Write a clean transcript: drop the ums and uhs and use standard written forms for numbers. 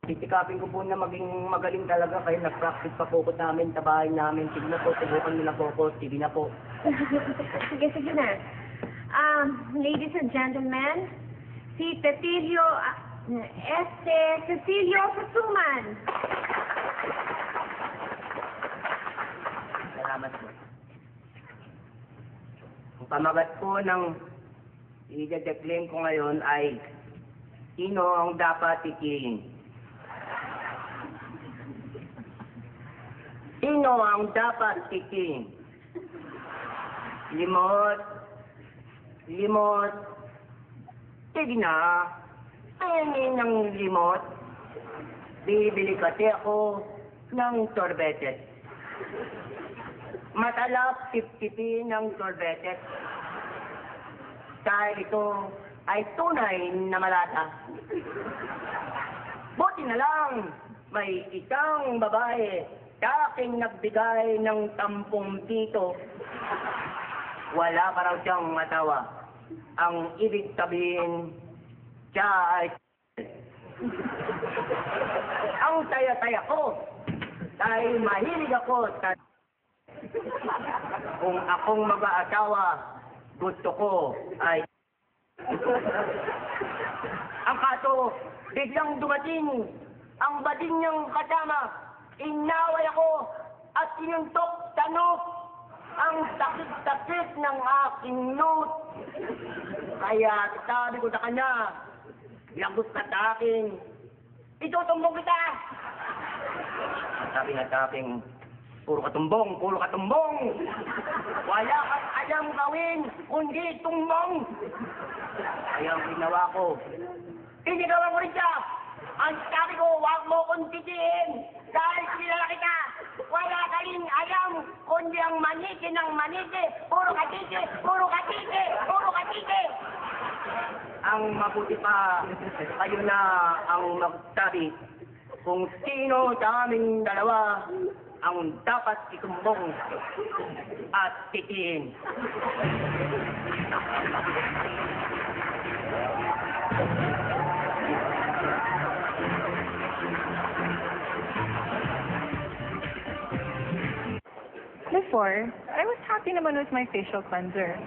Titikapin ko po na maging magaling talaga kayo. Nag-practice pa po ko namin sa bahay namin. Sige na po, subukan nyo na po ko. Sige na po. Sige, sige na. Ladies and gentlemen, si Cecilio Susuman. Salamat po. Ang pamagat po ng i-declaim ko ngayon ay sino ang dapat tikiin? Sino ang dapat tikiin? Limot. Limot. Sige na. Tingin ng limot. Bibili kasi ako ng sorbetes. Matalap 50p ng sorbetes. Dahil ito ay tunay na malata. Buti na lang, may isang babae sa aking nagbigay ng 10 dito. Wala pa raw siyang matawa. Ang ibig sabihin, siya ay ang saya-saya ko dahil mahilig ako sa kung akong mag-aasawa, gusto ko ay ang kaso, biglang dumating ang bading niyang kasama. Inaway ako at sinuntok sa note. Ang sakit-sakit ng aking note. Kaya sabi ko sa kanya, lagot ka sa akin, itutumbong kita. Sabi nga sa akin, puro katumbong, puro katumbong. Wala kang alam gawin, kundi tumbong. Kaya ang ginawa ko, sinigawan ko rin siya. Ang sabi ko, huwag mo kong titiin. Dahil kilala kita, wala ka rin alam, kundi ang maniki ng maniki. Puro katiki, puro katiki, puro katiki. Ang mabuti pa, kayo na ang magsabi kung sino sa aming dalawa ang dapat itumbong at titiin. Before, I was happy naman with my facial cleanser.